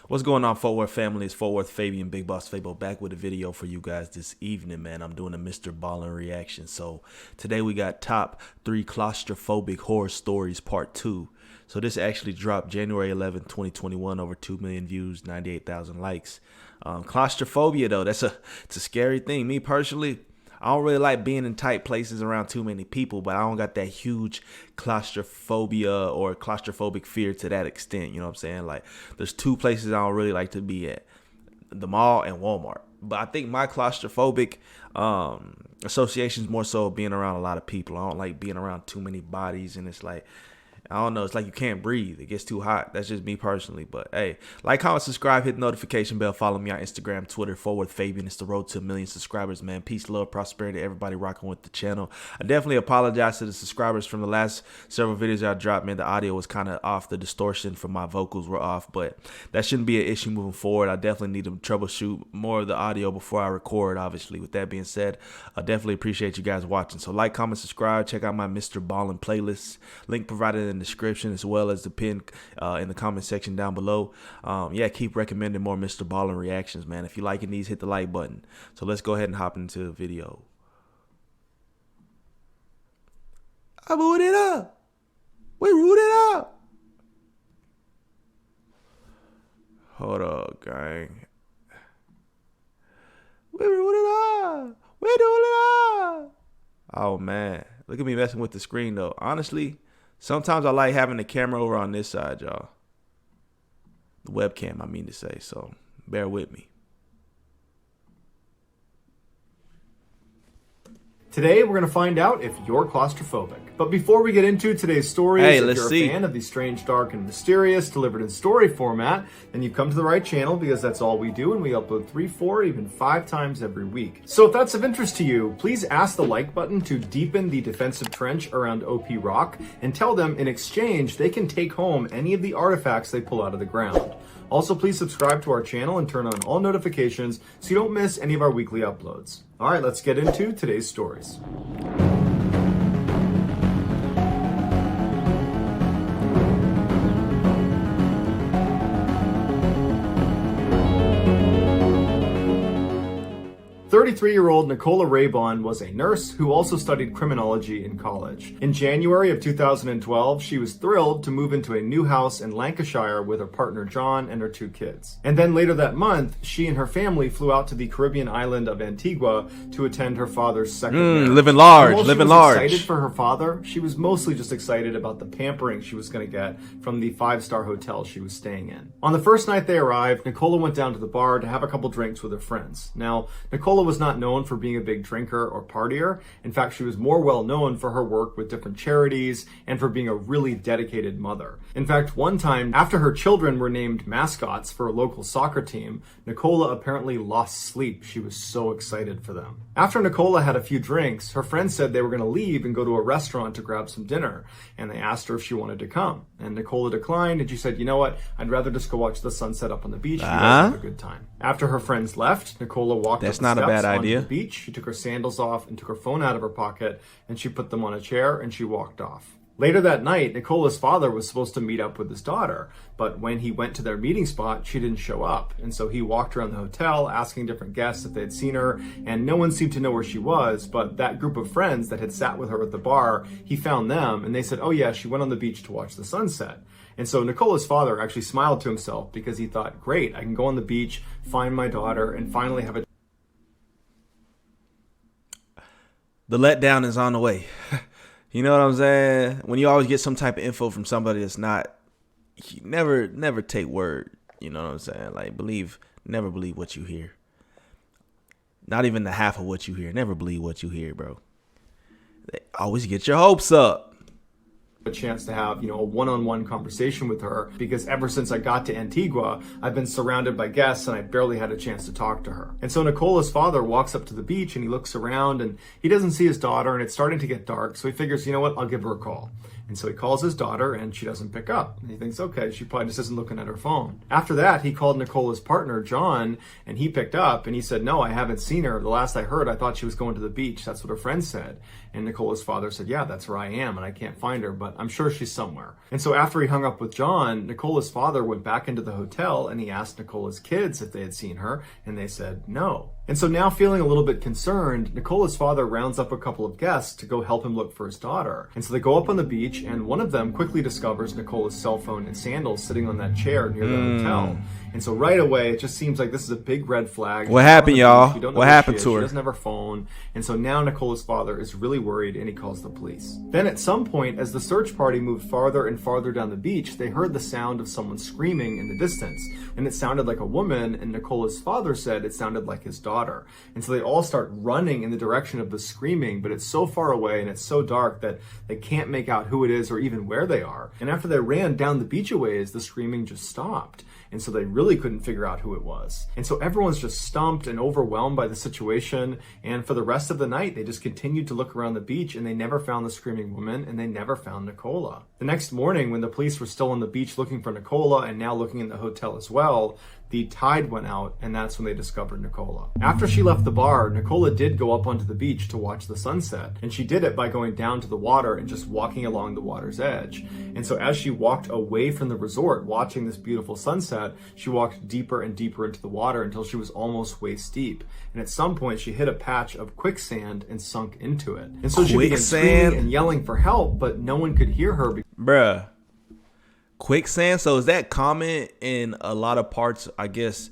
What's going on, Fort Worth family? It's FortWorthFabian, BigBossFabo back with a video for you guys this evening, man. I'm doing a MrBallen reaction. So today we got top 3 claustrophobic horror stories part 2. So this actually dropped January 11, 2021, over 2 million views, 98,000 likes. Claustrophobia though, it's a scary thing. Me personally, I don't really like being in tight places around too many people, but I don't got that huge claustrophobia or claustrophobic fear to that extent. You know what I'm saying? Like, there's 2 places I don't really like to be at: the mall and Walmart. But I think my claustrophobic associations more so being around a lot of people. I don't like being around too many bodies, and it's like, I don't know, it's like you can't breathe. It gets too hot. That's just me personally. But hey, like, comment, subscribe, hit the notification bell, follow me on Instagram, Twitter, FortWorthFabian. It's the road to 1 million subscribers, man. Peace, love, prosperity, everybody rocking with the channel. I definitely apologize to the subscribers from the last several videos I dropped, man. The audio was kind of off, the distortion from my vocals were off, but that shouldn't be an issue moving forward. I definitely need to troubleshoot more of the audio before I record, obviously. With that being said, I definitely appreciate you guys watching. So like, comment, subscribe, check out my MrBallen playlist, link provided in the description, as well as the pin in the comment section down below. Yeah, keep recommending more MrBallen reactions, man. If you liking these, hit the like button. So let's go ahead and hop into the video. I boot it up. We root it up. Hold up, gang. We root it up. We doing it up. Oh man, look at me messing with the screen though. Honestly, sometimes I like having the camera over on this side, y'all. The webcam, I mean to say, so bear with me. Today, we're going to find out if you're claustrophobic. But before we get into today's stories, if you're a fan of the strange, dark, and mysterious delivered in story format, then you've come to the right channel, because that's all we do, and we upload 3, 4, even 5 times every week. So if that's of interest to you, please ask the like button to deepen the defensive trench around OP Rock, and tell them in exchange they can take home any of the artifacts they pull out of the ground. Also, please subscribe to our channel and turn on all notifications so you don't miss any of our weekly uploads. All right, let's get into today's stories. 33-year-old Nicola Raybon was a nurse who also studied criminology in college. In January of 2012, she was thrilled to move into a new house in Lancashire with her partner John and her 2 kids. And then later that month, she and her family flew out to the Caribbean island of Antigua to attend her father's second marriage. Living large, living large. Excited for her father, she was mostly just excited about the pampering she was going to get from the 5-star hotel she was staying in. On the first night they arrived, Nicola went down to the bar to have a couple drinks with her friends. Now, Nicola was not known for being a big drinker or partier. In fact, she was more well known for her work with different charities and for being a really dedicated mother. In fact, one time, after her children were named mascots for a local soccer team, Nicola apparently lost sleep. She was so excited for them. After Nicola had a few drinks, her friends said they were going to leave and go to a restaurant to grab some dinner, and they asked her if she wanted to come. And Nicola declined, and she said, you know what, I'd rather just go watch the sunset up on the beach. You guys have a good time. After her friends left, Nicola walked up the steps onto the beach. She took her sandals off and took her phone out of her pocket, and she put them on a chair and she walked off. Later that night, Nicola's father was supposed to meet up with his daughter, but when he went to their meeting spot, she didn't show up. And so he walked around the hotel asking different guests if they had seen her, and no one seemed to know where she was. But that group of friends that had sat with her at the bar, he found them, and they said, oh yeah, she went on the beach to watch the sunset. And so Nicola's father actually smiled to himself because he thought, great, I can go on the beach, find my daughter, and finally have a... The letdown is on the way. You know what I'm saying? When you always get some type of info from somebody that's not, you never take word. You know what I'm saying? Like, never believe what you hear. Not even the half of what you hear. Never believe what you hear, bro. They always get your hopes up. A chance to have, a one-on-one conversation with her, because ever since I got to Antigua, I've been surrounded by guests and I barely had a chance to talk to her. And so Nicola's father walks up to the beach and he looks around and he doesn't see his daughter, and it's starting to get dark, so he figures, you know what, I'll give her a call. And so he calls his daughter and she doesn't pick up. And he thinks, okay, she probably just isn't looking at her phone. After that, he called Nicola's partner, John, and he picked up and he said, no, I haven't seen her. The last I heard, I thought she was going to the beach. That's what her friend said. And Nicola's father said, yeah, that's where I am and I can't find her, but I'm sure she's somewhere. And so after he hung up with John, Nicola's father went back into the hotel and he asked Nicola's kids if they had seen her, and they said no. And so now, feeling a little bit concerned, Nicola's father rounds up a couple of guests to go help him look for his daughter. And so they go up on the beach, and one of them quickly discovers Nicola's cell phone and sandals sitting on that chair near the hotel. And so right away, it just seems like this is a big red flag. What happened, y'all? What happened to her? She doesn't have her phone. And so now Nicola's father is really worried, and he calls the police. Then at some point, as the search party moved farther and farther down the beach, they heard the sound of someone screaming in the distance. And it sounded like a woman, and Nicola's father said it sounded like his daughter. And so they all start running in the direction of the screaming, but it's so far away and it's so dark that they can't make out who it is or even where they are. And after they ran down the beach a ways, the screaming just stopped. And so they really couldn't figure out who it was. And so everyone's just stumped and overwhelmed by the situation. And for the rest of the night, they just continued to look around the beach, and they never found the screaming woman, and they never found Nicola. The next morning, when the police were still on the beach looking for Nicola and now looking in the hotel as well, the tide went out, and that's when they discovered Nicola. After she left the bar, Nicola did go up onto the beach to watch the sunset, and she did it by going down to the water and just walking along the water's edge. And so as she walked away from the resort, watching this beautiful sunset, she walked deeper and deeper into the water until she was almost waist deep. And at some point, she hit a patch of quicksand and sunk into it. And so she began screaming and yelling for help, but no one could hear her. Bruh. Quicksand? So is that common in a lot of parts, I guess?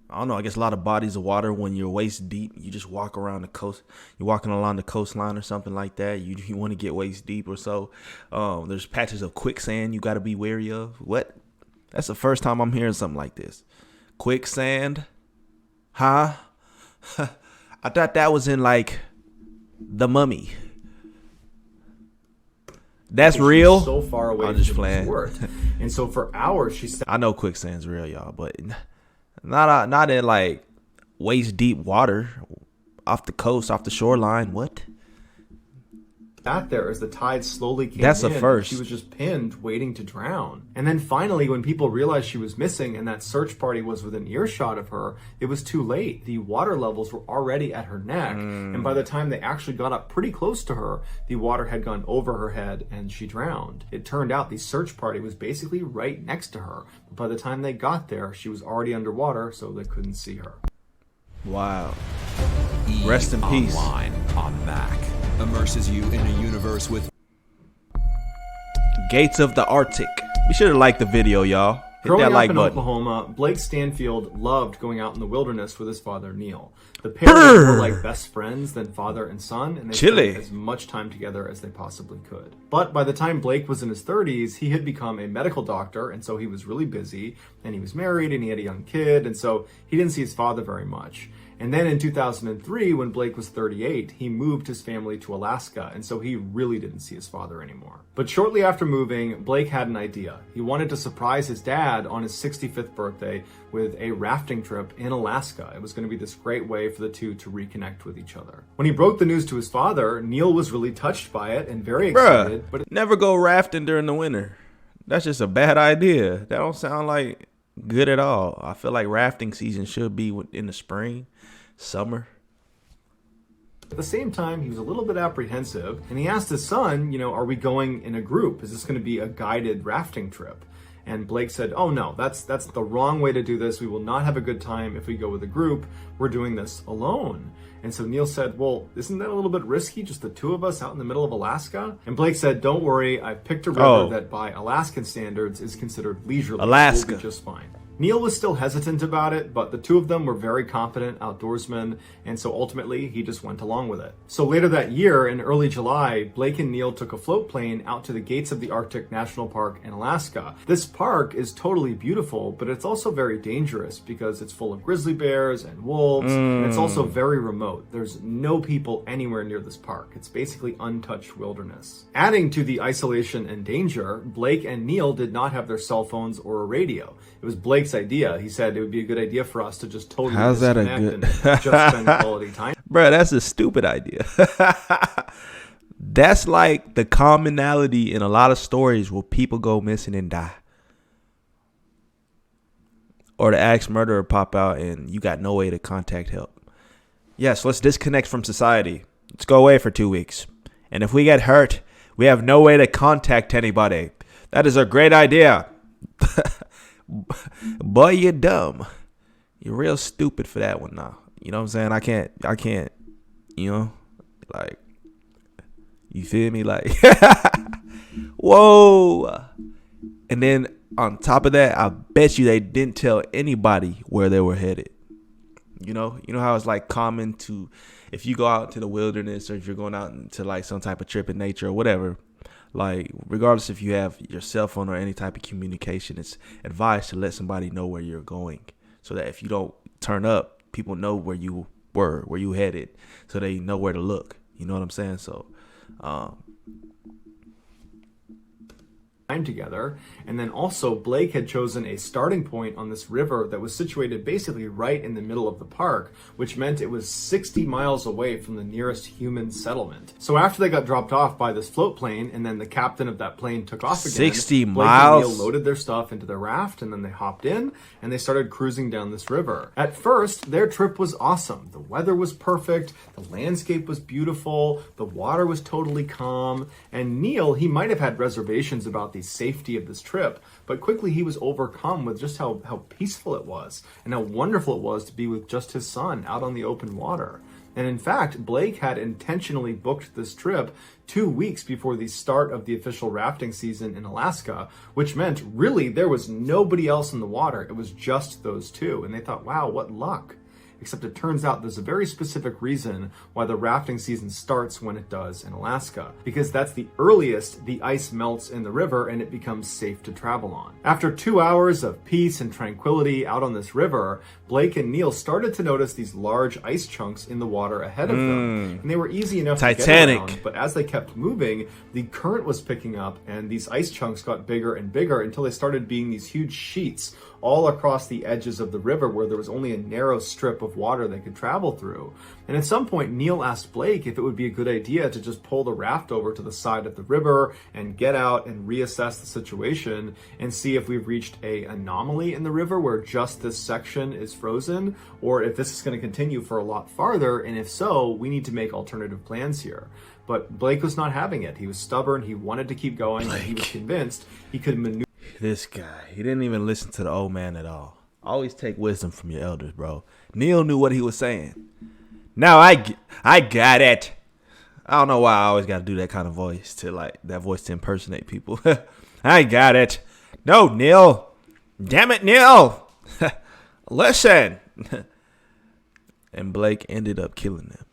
I don't know, I guess a lot of bodies of water when you're waist deep, you just walk around the coast, you're walking along the coastline or something like that. You want to get waist deep or so. There's patches of quicksand you got to be wary of. What? That's the first time I'm hearing something like this. Quicksand? Huh? I thought that was in like The Mummy. That's real. So far away. I'm just playing. And so for hours she sat. I know quicksand's real, y'all, but not in like waist deep water off the coast, off the shoreline. What? Sat there as the tide slowly came in. That's a first. She was just pinned, waiting to drown. And then finally, when people realized she was missing and that search party was within earshot of her, it was too late. The water levels were already at her neck. And by the time they actually got up pretty close to her, the water had gone over her head and she drowned. It turned out the search party was basically right next to her. But by the time they got there, she was already underwater, so they couldn't see her. Wow. Rest in peace. Online on Mac immerses you in a universe with Gates of the Arctic. Be sure to like the video, y'all. Hit Growing that up like in button. Oklahoma, Blake Stanfield loved going out in the wilderness with his father, Neil. The pair were more like best friends than father and son, and they spent as much time together as they possibly could. But by the time Blake was in his 30s, he had become a medical doctor, and so he was really busy, and he was married, and he had a young kid, and so he didn't see his father very much. And then in 2003, when Blake was 38, he moved his family to Alaska, and so he really didn't see his father anymore. But shortly after moving, Blake had an idea. He wanted to surprise his dad on his 65th birthday with a rafting trip in Alaska. It was going to be this great way for the two to reconnect with each other. When he broke the news to his father, Neil was really touched by it and very excited. But never go rafting during the winter. That's just a bad idea. That don't sound like good at all. I feel like rafting season should be in the spring, summer. At the same time, he was a little bit apprehensive, and he asked his son, are we going in a group? Is this going to be a guided rafting trip? And Blake said, oh no, that's the wrong way to do this. We will not have a good time if we go with a group. We're doing this alone. And so Neil said, well, isn't that a little bit risky, just the two of us out in the middle of Alaska? And Blake said, don't worry, I've picked a river that by Alaskan standards is considered leisurely. Alaska. We'll be just fine. Neil was still hesitant about it, but the two of them were very confident outdoorsmen, and so ultimately he just went along with it. So later that year, in early July, Blake and Neil took a float plane out to the gates of the Arctic National Park in Alaska. This park is totally beautiful, but it's also very dangerous because it's full of grizzly bears and wolves, and it's also very remote. There's no people anywhere near this park. It's basically untouched wilderness. Adding to the isolation and danger, Blake and Neil did not have their cell phones or a radio. It was Blake's idea. He said it would be a good idea for us to just totally disconnect and just spend quality time. Bruh, that's a stupid idea. That's like the commonality in a lot of stories where people go missing and die. Or the axe murderer pop out and you got no way to contact help. Yes, let's disconnect from society. Let's go away for 2 weeks. And if we get hurt, we have no way to contact anybody. That is a great idea. Boy, you're dumb. You're real stupid for that one now. You know what I'm saying? I can't, you know, like, you feel me? Like, whoa. And then on top of that, I bet you they didn't tell anybody where they were headed. You know how it's like common to, if you go out to the wilderness or if you're going out into like some type of trip in nature or whatever, like regardless if you have your cell phone or any type of communication, it's advised to let somebody know where you're going so that if you don't turn up, people know where you were, where you headed, so they know where to look. You know what I'm saying? So, time together. And then also Blake had chosen a starting point on this river that was situated basically right in the middle of the park, which meant it was 60 miles away from the nearest human settlement. So after they got dropped off by this float plane and then the captain of that plane took off again, 60 Blake miles? and Neil loaded their stuff into their raft and then they hopped in and they started cruising down this river. At first, their trip was awesome. The weather was perfect, the landscape was beautiful, the water was totally calm, and Neil, he might have had reservations about the safety of this trip, but quickly he was overcome with just how peaceful it was and how wonderful it was to be with just his son out on the open water. And in fact, Blake had intentionally booked this trip 2 weeks before the start of the official rafting season in Alaska, which meant really there was nobody else in the water. It was just those two. And they thought, wow, what luck. Except it turns out there's a very specific reason why the rafting season starts when it does in Alaska, because that's the earliest the ice melts in the river and it becomes safe to travel on. After 2 hours of peace and tranquility out on this river, Blake and Neil started to notice these large ice chunks in the water ahead of them, and they were easy enough to get around, but as they kept moving, the current was picking up and these ice chunks got bigger and bigger until they started being these huge sheets all across the edges of the river where there was only a narrow strip of water they could travel through. And at some point, Neil asked Blake if it would be a good idea to just pull the raft over to the side of the river and get out and reassess the situation and see if we've reached an anomaly in the river where just this section is frozen, or if this is going to continue for a lot farther, and if so, we need to make alternative plans here. But Blake was not having it. He was stubborn, he wanted to keep going, and he was convinced he could maneuver. This guy, he didn't even listen to the old man at all. Always take wisdom from your elders, bro. Neil knew what he was saying. Now I got it. I don't know why I always got to do that kind of voice to impersonate people. I got it. No, Neil. Damn it, Neil. Listen. And Blake ended up killing them.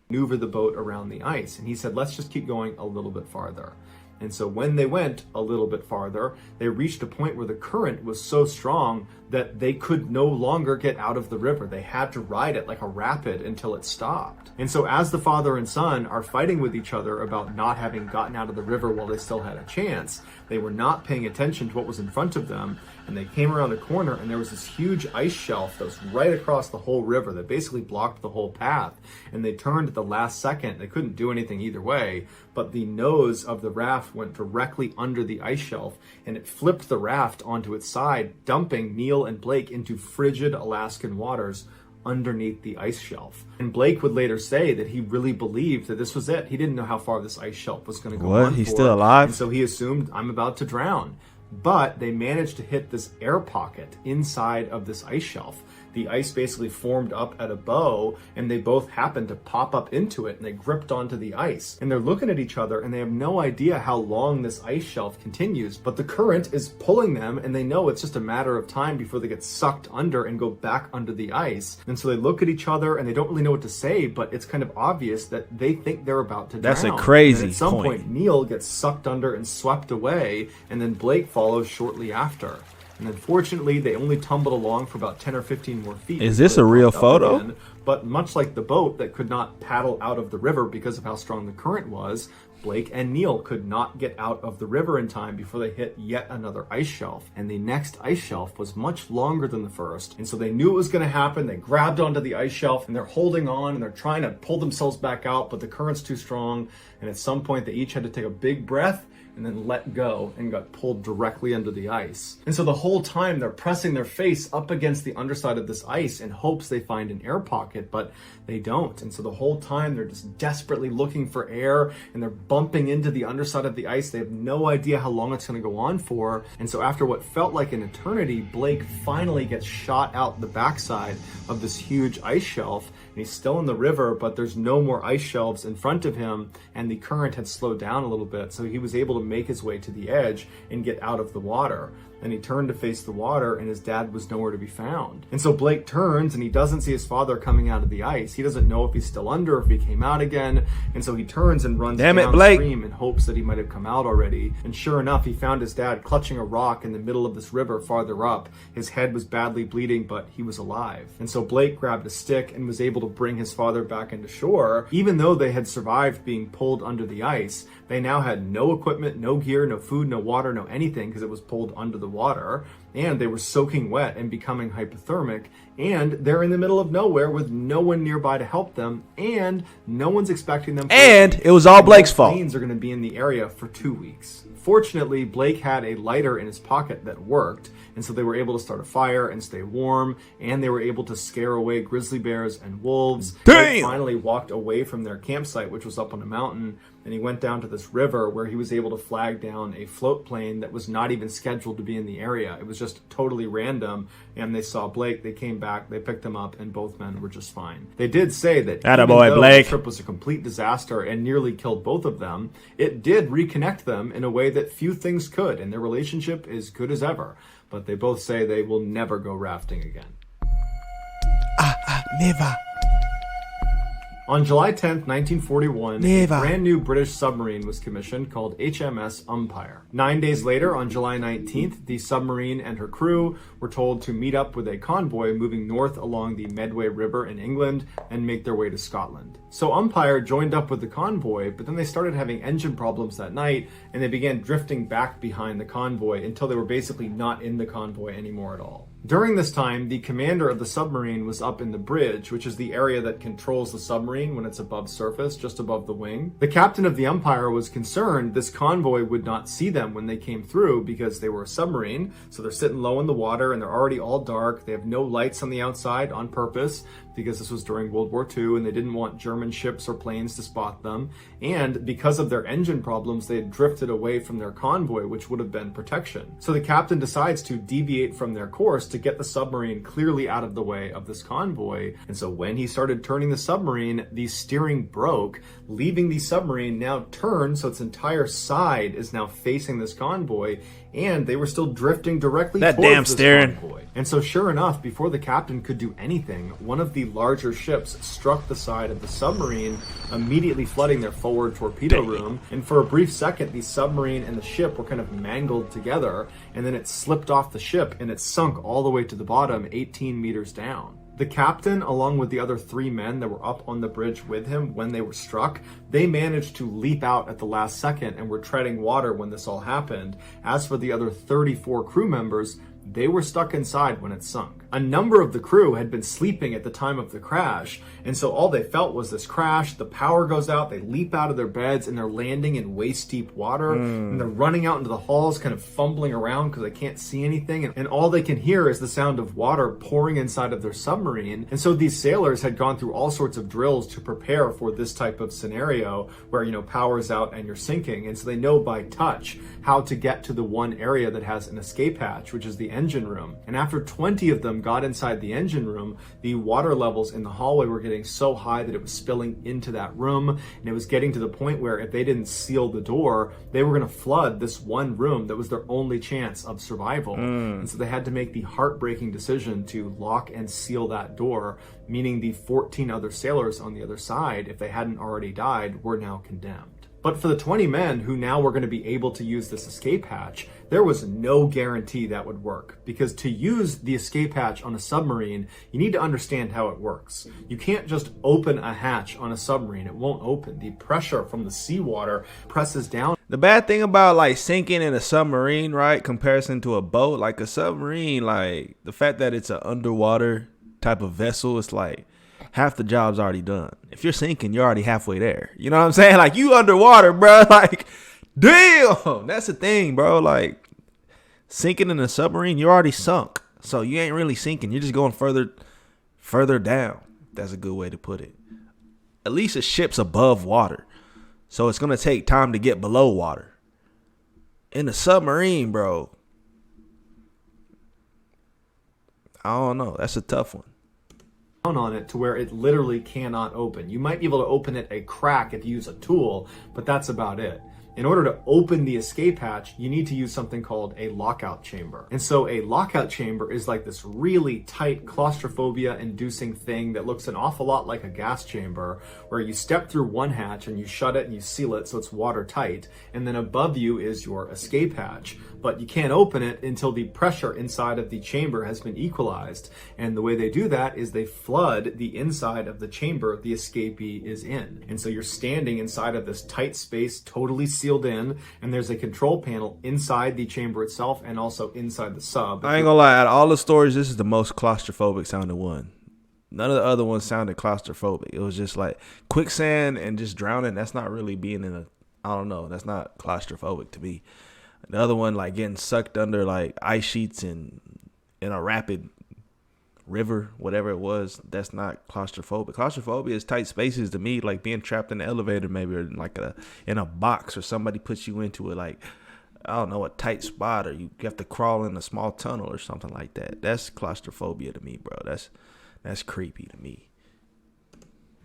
Maneuver the boat around the ice. And he said, let's just keep going a little bit farther. And so when they went a little bit farther, they reached a point where the current was so strong that they could no longer get out of the river. They had to ride it like a rapid until it stopped. And so as the father and son are fighting with each other about not having gotten out of the river while they still had a chance, they were not paying attention to what was in front of them, and they came around a corner and there was this huge ice shelf that was right across the whole river that basically blocked the whole path. And they turned at the last second. They couldn't do anything either way, but the nose of the raft went directly under the ice shelf and it flipped the raft onto its side, dumping Neil and Blake into frigid Alaskan waters underneath the ice shelf. And Blake would later say that he really believed that this was it. He didn't know how far this ice shelf was going to go on. He's still alive? And so he assumed, I'm about to drown. But they managed to hit this air pocket inside of this ice shelf. The ice basically formed up at a bow, and they both happened to pop up into it, and they gripped onto the ice. And they're looking at each other, and they have no idea how long this ice shelf continues, but the current is pulling them, and they know it's just a matter of time before they get sucked under and go back under the ice. And so they look at each other, and they don't really know what to say, but it's kind of obvious that they think they're about to drown. That's a crazy and at some point, Neil gets sucked under and swept away, and then Blake follows shortly after. And unfortunately, they only tumbled along for about 10 or 15 more feet. Is this a real photo? Again. But much like the boat that could not paddle out of the river because of how strong the current was, Blake and Neil could not get out of the river in time before they hit yet another ice shelf. And the next ice shelf was much longer than the first. And so they knew it was going to happen. They grabbed onto the ice shelf and they're holding on and they're trying to pull themselves back out, but the current's too strong. And at some point they each had to take a big breath and then let go and got pulled directly under the ice. And so the whole time they're pressing their face up against the underside of this ice in hopes they find an air pocket, but they don't. And so the whole time they're just desperately looking for air and they're bumping into the underside of the ice. They have no idea how long it's going to go on for. And so after what felt like an eternity, Blake finally gets shot out the backside of this huge ice shelf. And he's still in the river, but there's no more ice shelves in front of him, and the current had slowed down a little bit, so he was able to make his way to the edge and get out of the water. And he turned to face the water, and his dad was nowhere to be found. And so Blake turns, and he doesn't see his father coming out of the ice. He doesn't know if he's still under, if he came out again. And so he turns and runs downstream in hopes that he might have come out already. And sure enough, he found his dad clutching a rock in the middle of this river farther up. His head was badly bleeding, but he was alive. And so Blake grabbed a stick and was able to bring his father back into shore. Even though they had survived being pulled under the ice, they now had no equipment, no gear, no food, no water, no anything, because it was pulled under the water, and they were soaking wet and becoming hypothermic, and they're in the middle of nowhere with no one nearby to help them, and no one's expecting them. And it was all Blake's fault. Planes are going to be in the area for 2 weeks. Fortunately, Blake had a lighter in his pocket that worked, and so they were able to start a fire and stay warm, and they were able to scare away grizzly bears and wolves. Blake finally walked away from their campsite, which was up on a mountain, and he went down to this river where he was able to flag down a float plane that was not even scheduled to be in the area. It was just totally random, and they saw Blake, they came back, they picked him up, and both men were just fine. They did say that even though the trip was a complete disaster and nearly killed both of them, it did reconnect them in a way that few things could, and their relationship is good as ever. But they both say they will never go rafting again. Never. On July 10th, 1941, a brand new British submarine was commissioned called HMS Umpire. 9 days later, on July 19th, the submarine and her crew were told to meet up with a convoy moving north along the Medway River in England and make their way to Scotland. So Umpire joined up with the convoy, but then they started having engine problems that night, and they began drifting back behind the convoy until they were basically not in the convoy anymore at all. During this time, the commander of the submarine was up in the bridge, which is the area that controls the submarine when it's above surface, just above the wing. The captain of the Umpire was concerned this convoy would not see them when they came through because they were a submarine, so they're sitting low in the water and they're already all dark. They have no lights on the outside on purpose because this was during World War II and they didn't want German ships or planes to spot them. And because of their engine problems, they had drifted away from their convoy, which would have been protection. So the captain decides to deviate from their course to get the submarine clearly out of the way of this convoy. And so when he started turning the submarine, the steering broke, leaving the submarine now turned so its entire side is now facing this convoy, and they were still drifting directly towards this convoy. And so sure enough, before the captain could do anything, one of the larger ships struck the side of the submarine, immediately flooding their forward torpedo room. And for a brief second, the submarine and the ship were kind of mangled together, and then it slipped off the ship and it sunk all the way to the bottom, 18 meters down. The captain, along with the other 3 men that were up on the bridge with him when they were struck, they managed to leap out at the last second and were treading water when this all happened. As for the other 34 crew members, they were stuck inside when it sunk. A number of the crew had been sleeping at the time of the crash, and so all they felt was this crash, the power goes out, they leap out of their beds, and they're landing in waist-deep water, and they're running out into the halls, kind of fumbling around because they can't see anything, and all they can hear is the sound of water pouring inside of their submarine. And so these sailors had gone through all sorts of drills to prepare for this type of scenario where, you know, power's out and you're sinking, and so they know by touch how to get to the one area that has an escape hatch, which is the engine room. And after 20 of them got inside the engine room, the water levels in the hallway were getting so high that it was spilling into that room, and it was getting to the point where if they didn't seal the door, they were going to flood this one room that was their only chance of survival. And so they had to make the heartbreaking decision to lock and seal that door, meaning the 14 other sailors on the other side, if they hadn't already died, were now condemned. But for the 20 men who now were going to be able to use this escape hatch, there was no guarantee that would work. Because to use the escape hatch on a submarine, you need to understand how it works. You can't just open a hatch on a submarine. It won't open. The pressure from the seawater presses down. The bad thing about like sinking in a submarine, right, comparison to a boat, like a submarine, like the fact that it's an underwater type of vessel, it's like half the job's already done. If you're sinking, you're already halfway there. You know what I'm saying? Like, you underwater, bro. Like, damn, that's the thing, bro. Like, sinking in a submarine, you're already sunk. So you ain't really sinking. You're just going further down. That's a good way to put it. At least a ship's above water. So it's going to take time to get below water. In a submarine, bro, I don't know. That's a tough one. On it to where it literally cannot open. You might be able to open it a crack if you use a tool, but that's about it. In order to open the escape hatch, you need to use something called a lockout chamber. And so a lockout chamber is like this really tight claustrophobia inducing thing that looks an awful lot like a gas chamber, where you step through one hatch and you shut it and you seal it so it's watertight, and then above you is your escape hatch. But you can't open it until the pressure inside of the chamber has been equalized. And the way they do that is they flood the inside of the chamber the escapee is in. And so you're standing inside of this tight space, totally sealed in, and there's a control panel inside the chamber itself and also inside the sub. I ain't gonna lie, out of all the stories, this is the most claustrophobic sounding one. None of the other ones sounded claustrophobic. It was just like quicksand and just drowning. That's not really being in a, I don't know, that's not claustrophobic to me. The other one, like getting sucked under like ice sheets in a rapid river, whatever it was, that's not claustrophobic. Claustrophobia is tight spaces to me, like being trapped in the elevator maybe, or like in a box, or somebody puts you into it, like, I don't know, a tight spot, or you have to crawl in a small tunnel or something like that. That's claustrophobia to me, bro. That's creepy to me.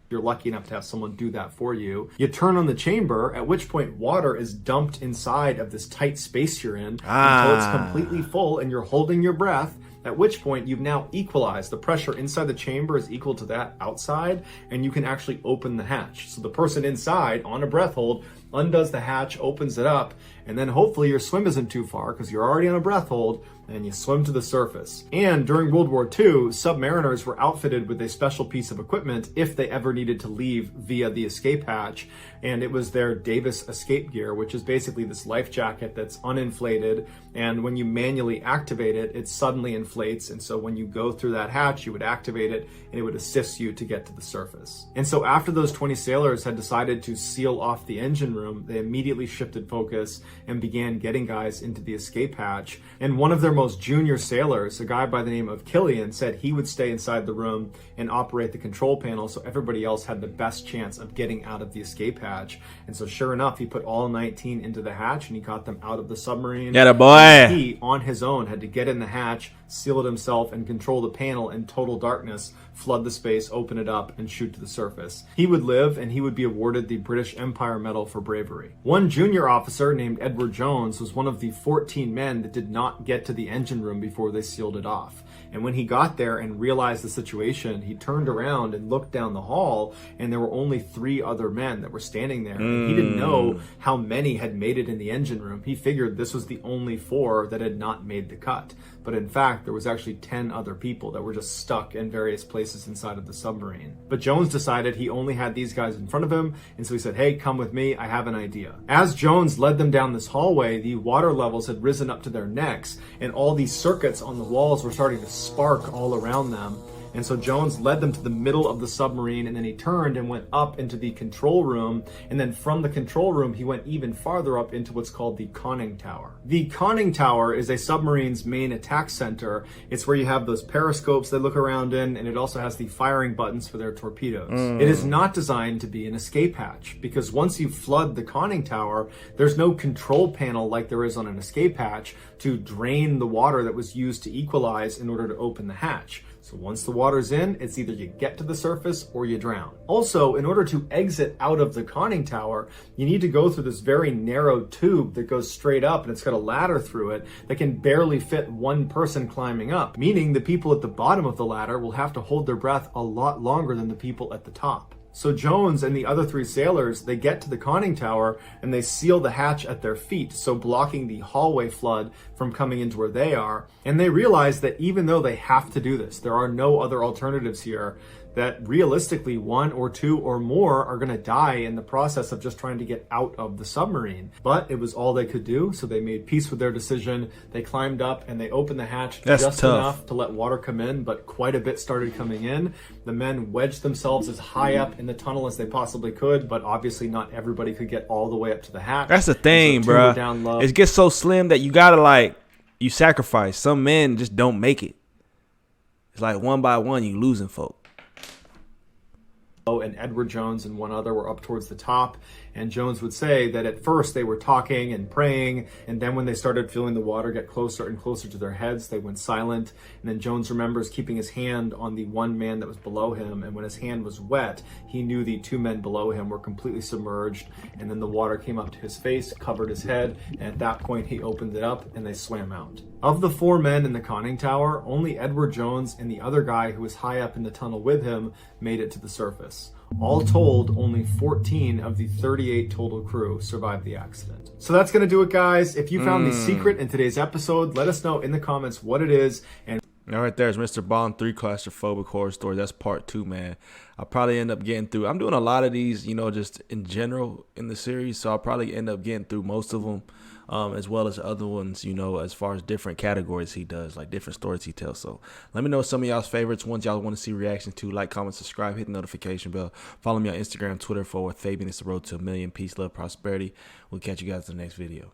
You're lucky enough to have someone do that for you. You turn on the chamber, at which point water is dumped inside of this tight space you're in until it's completely full and you're holding your breath, at which point you've now equalized. The pressure inside the chamber is equal to that outside, and you can actually open the hatch. So the person inside on a breath hold undoes the hatch, opens it up, and then hopefully your swim isn't too far because you're already on a breath hold, and you swim to the surface. And during World War II, submariners were outfitted with a special piece of equipment if they ever needed to leave via the escape hatch, and it was their Davis escape gear, which is basically this life jacket that's uninflated, and when you manually activate it, it suddenly inflates, and so when you go through that hatch, you would activate it, and it would assist you to get to the surface. And so after those 20 sailors had decided to seal off the engine room, they immediately shifted focus and began getting guys into the escape hatch. And one of their most junior sailors, a guy by the name of Killian, said he would stay inside the room and operate the control panel so everybody else had the best chance of getting out of the escape hatch. And so sure enough, he put all 19 into the hatch and he got them out of the submarine. Yeah, the boy. And he, on his own, had to get in the hatch, seal it himself, and control the panel in total darkness, flood the space, open it up, and shoot to the surface. He would live, and he would be awarded the British Empire Medal for bravery. One junior officer named Edward Jones was one of the 14 men that did not get to the engine room before they sealed it off. And when he got there and realized the situation, he turned around and looked down the hall, and there were only 3 other men that were standing there. And he didn't know how many had made it in the engine room. He figured this was the only 4 that had not made the cut. But in fact, there was actually 10 other people that were just stuck in various places inside of the submarine. But Jones decided he only had these guys in front of him, and so he said, hey, come with me, I have an idea. As Jones led them down this hallway, the water levels had risen up to their necks, and all these circuits on the walls were starting to spark all around them. And so Jones led them to the middle of the submarine, and then he turned and went up into the control room. And then from the control room, he went even farther up into what's called the conning tower. The conning tower is a submarine's main attack center. It's where you have those periscopes they look around in, and it also has the firing buttons for their torpedoes. It is not designed to be an escape hatch, because once you flood the conning tower, there's no control panel like there is on an escape hatch to drain the water that was used to equalize in order to open the hatch. So once the water's in, it's either you get to the surface or you drown. Also, in order to exit out of the conning tower, you need to go through this very narrow tube that goes straight up, and it's got a ladder through it that can barely fit one person climbing up, meaning the people at the bottom of the ladder will have to hold their breath a lot longer than the people at the top. So Jones and the other 3 sailors, they get to the conning tower and they seal the hatch at their feet, so blocking the hallway flood from coming into where they are. And they realize that even though they have to do this, there are no other alternatives here, that realistically 1 or 2 or more are going to die in the process of just trying to get out of the submarine. But it was all they could do, so they made peace with their decision. They climbed up and they opened the hatch just enough to let water come in, but quite a bit started coming in. The men wedged themselves as high up in the tunnel as they possibly could, but obviously not everybody could get all the way up to the hatch. That's the thing, bro. It gets so slim that you gotta you sacrifice. Some men just don't make it. It's like one by one you losing folk. And Edward Jones and one other were up towards the top, and Jones would say that at first they were talking and praying, and then when they started feeling the water get closer and closer to their heads, they went silent. And then Jones remembers keeping his hand on the one man that was below him, and when his hand was wet, he knew the 2 men below him were completely submerged, and then the water came up to his face, covered his head, and at that point he opened it up and they swam out. Of the 4 men in the conning tower, only Edward Jones and the other guy who was high up in the tunnel with him made it to the surface. All told, only 14 of the 38 total crew survived the accident. So that's going to do it, guys. If you found the secret in today's episode, let us know in the comments what it is. And all right, there's MrBallen 3 claustrophobic horror stories. That's part 2, man. I'll probably end up getting through. I'm doing a lot of these, just in general in the series, so I'll probably end up getting through most of them, as well as other ones, as far as different categories he does, like different stories he tells. So let me know some of y'all's favorites, ones y'all want to see reactions to. Like, comment, subscribe, hit the notification bell. Follow me on Instagram, Twitter, FortWorthFabian. It's the road to 1 million. Peace, love, prosperity. We'll catch you guys in the next video.